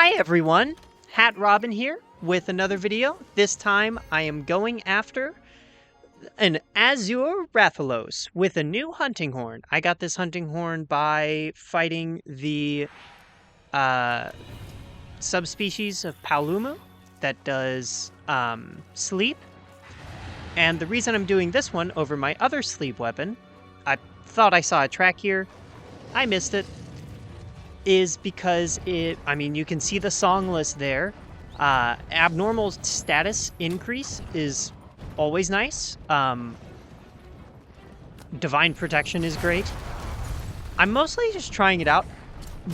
Hi everyone, Hat Robin here with another video. This time I am going after an Azure Rathalos with a new hunting horn. I got this hunting horn by fighting the subspecies of paolumu that does sleep. And the reason I'm doing this one over my other sleep weapon, I thought I saw a track here, I missed it, is because you can see the song list there. Abnormal status increase is always nice. Divine protection is great. I'm mostly just trying it out.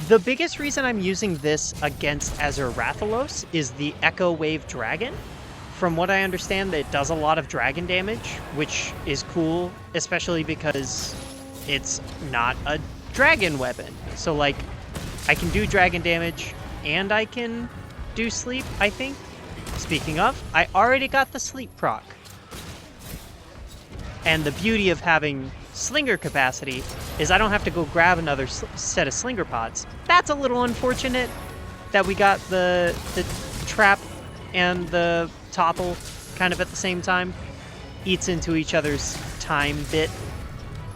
The biggest reason I'm using this against Azure Rathalos is the Echo Wave Dragon. From what I understand, it does a lot of dragon damage, which is cool, especially because it's not a dragon weapon. So, like, I can do dragon damage, and I can do sleep, I think. Speaking of, I already got the sleep proc. And the beauty of having slinger capacity is I don't have to go grab another set of slinger pods. That's a little unfortunate that we got the trap and the topple kind of at the same time. Eats into each other's time bit.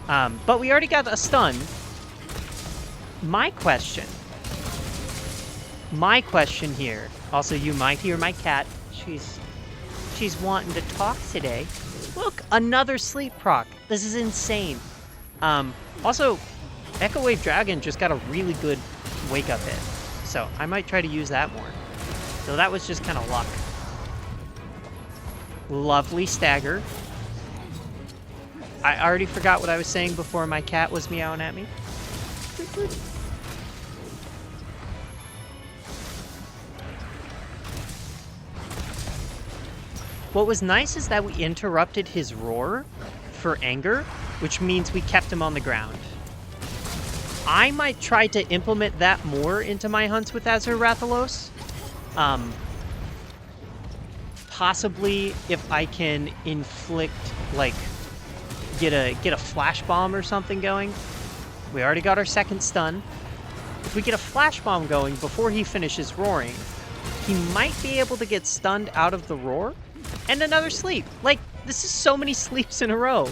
But we already got a stun. My question here, also you might hear my cat, she's wanting to talk today. Look, another sleep proc. This is insane. Also, Echo Wave Dragon just got a really good wake up hit, so I might try to use that more. So that was just kind of luck. Lovely stagger. I already forgot what I was saying before my cat was meowing at me. What was nice is that we interrupted his roar for anger, which means we kept him on the ground. I might try to implement that more into my hunts with Azure Rathalos. Possibly if I can inflict, like, get a flash bomb or something going. We already got our second stun. If we get a flash bomb going before he finishes roaring, he might be able to get stunned out of the roar. And another sleep. Like, this is so many sleeps in a row.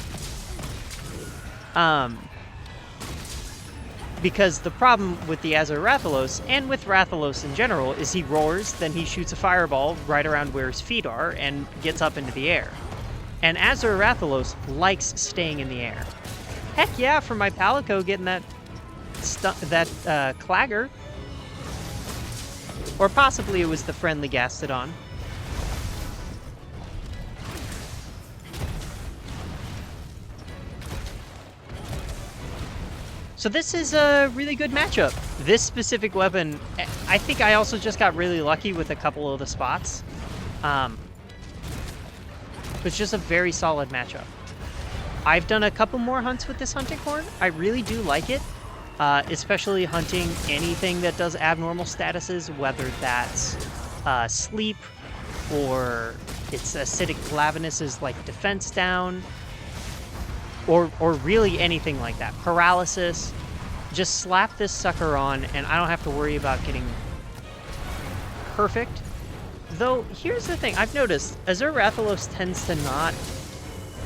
Because the problem with the Azure Rathalos, and with Rathalos in general, is he roars, then he shoots a fireball right around where his feet are, and gets up into the air. And Azure Rathalos likes staying in the air. Heck yeah, for my Palico getting that Clagger. Or possibly it was the friendly Gastodon. So this is a really good matchup. This specific weapon, I think I also just got really lucky with a couple of the spots. It's just a very solid matchup. I've done a couple more hunts with this hunting horn. I really do like it, especially hunting anything that does abnormal statuses, whether that's sleep or it's acidic glavenus is like defense down. Or really anything like that. Paralysis. Just slap this sucker on, and I don't have to worry about getting perfect. Though, here's the thing. I've noticed Azure Rathalos tends to not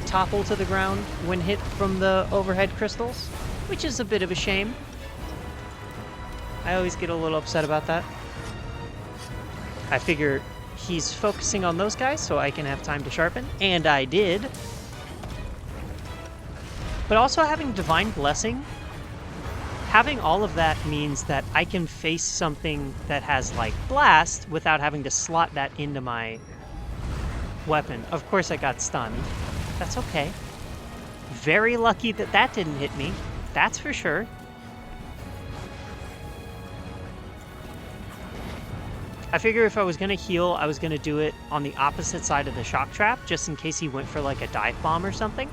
topple to the ground when hit from the overhead crystals, which is a bit of a shame. I always get a little upset about that. I figure he's focusing on those guys so I can have time to sharpen, and I did. But also having Divine Blessing, having all of that means that I can face something that has, like, Blast without having to slot that into my weapon. Of course I got stunned. That's okay. Very lucky that that didn't hit me. That's for sure. I figure if I was going to heal, I was going to do it on the opposite side of the shock trap, just in case he went for, like, a dive bomb or something.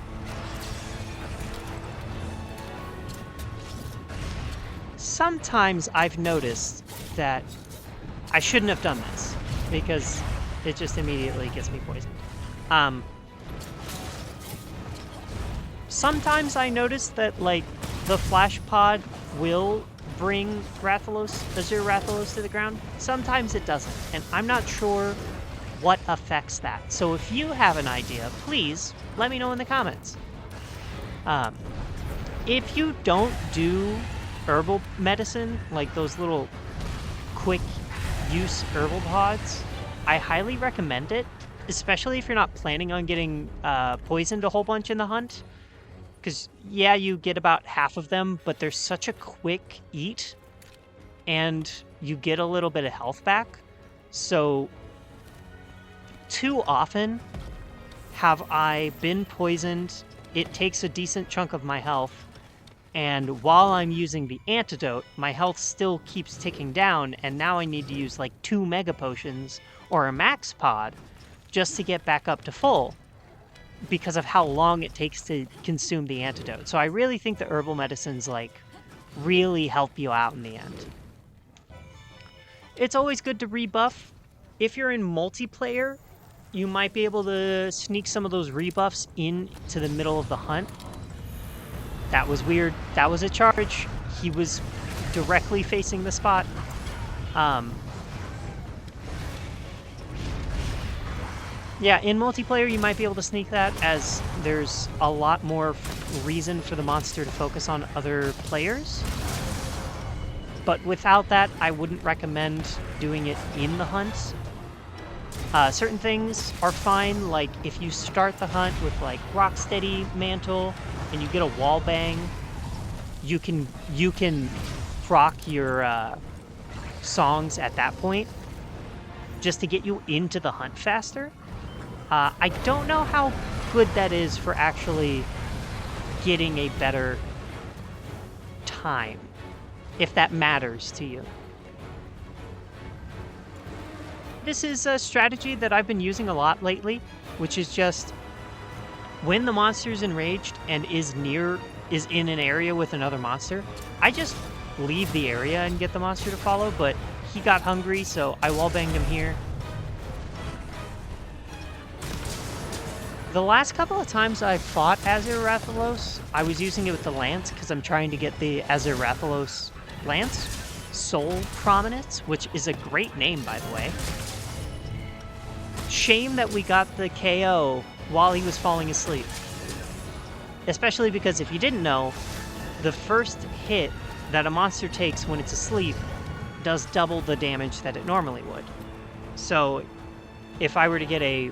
Sometimes I've noticed that I shouldn't have done this because it just immediately gets me poisoned. Sometimes I notice that, like, the flash pod will bring Azure Rathalos to the ground. Sometimes it doesn't, and I'm not sure what affects that. So if you have an idea, please let me know in the comments. If you don't do herbal medicine, like those little quick use herbal pods, I highly recommend it, especially if you're not planning on getting poisoned a whole bunch in the hunt. Because, yeah, you get about half of them, but they're such a quick eat, and you get a little bit of health back. So, too often have I been poisoned, it takes a decent chunk of my health, and while I'm using the antidote, my health still keeps ticking down, and now I need to use like 2 mega potions or a max pod just to get back up to full because of how long it takes to consume the antidote. So I really think the herbal medicines like really help you out in the end. It's always good to rebuff. If you're in multiplayer, you might be able to sneak some of those rebuffs into the middle of the hunt. That was weird. That was a charge. He was directly facing the spot. Yeah, in multiplayer you might be able to sneak that, as there's a lot more reason for the monster to focus on other players. But without that, I wouldn't recommend doing it in the hunt. Certain things are fine, like if you start the hunt with like Rocksteady Mantle and you get a wall bang, you can proc your songs at that point just to get you into the hunt faster. I don't know how good that is for actually getting a better time, if that matters to you. This is a strategy that I've been using a lot lately, which is just when the monster's enraged and is in an area with another monster, I just leave the area and get the monster to follow, but he got hungry, so I wallbanged him here. The last couple of times I fought Azure Rathalos, I was using it with the Lance because I'm trying to get the Azure Rathalos Lance, Soul Prominence, which is a great name, by the way. Shame that we got the KO while he was falling asleep. Especially because if you didn't know, the first hit that a monster takes when it's asleep does double the damage that it normally would. So if I were to get a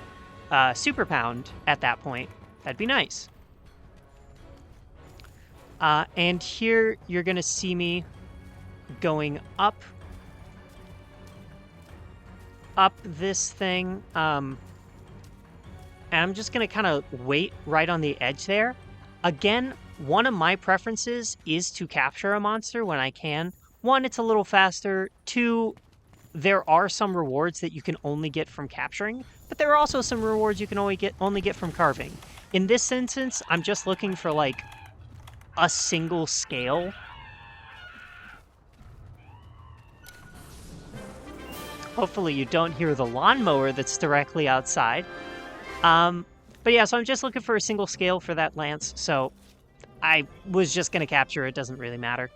super pound at that point, that'd be nice. And here you're gonna see me going up this thing, and I'm just gonna kind of wait right on the edge there. Again, one of my preferences is to capture a monster when I can. One, it's a little faster. Two, there are some rewards that you can only get from capturing, but there are also some rewards you can only get from carving. In this instance, I'm just looking for like a single scale. Hopefully you don't hear the lawnmower that's directly outside. But yeah, so I'm just looking for a single scale for that lance, so I was just going to capture it, doesn't really matter.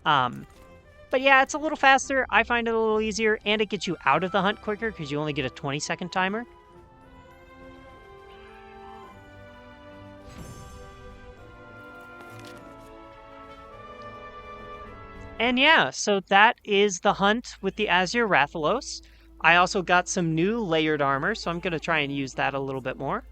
But yeah, it's a little faster, I find it a little easier, and it gets you out of the hunt quicker because you only get a 20-second timer. And yeah, so that is the hunt with the Azure Rathalos. I also got some new layered armor, so I'm going to try and use that a little bit more.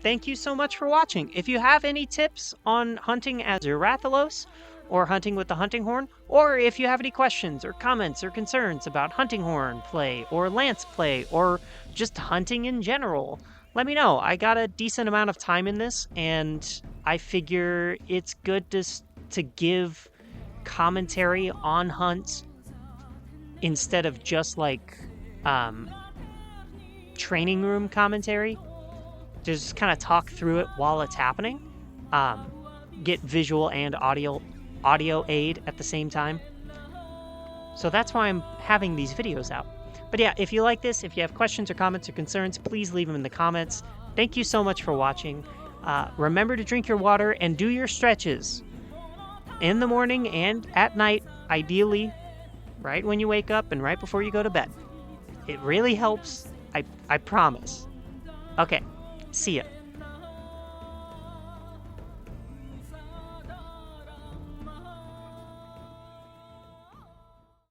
Thank you so much for watching. If you have any tips on hunting Azure Rathalos, or hunting with the hunting horn, or if you have any questions or comments or concerns about hunting horn play, or lance play, or just hunting in general, let me know. I got a decent amount of time in this, and I figure it's good to give commentary on hunts instead of just like training room commentary. Just kind of talk through it while it's happening. Get visual and audio aid at the same time. So that's why I'm having these videos out. But yeah, if you like this, if you have questions or comments or concerns, please leave them in the comments. Thank you so much for watching. Remember to drink your water and do your stretches. in the morning and at night, ideally, right when you wake up and right before you go to bed. It really helps. I promise. Okay, see ya.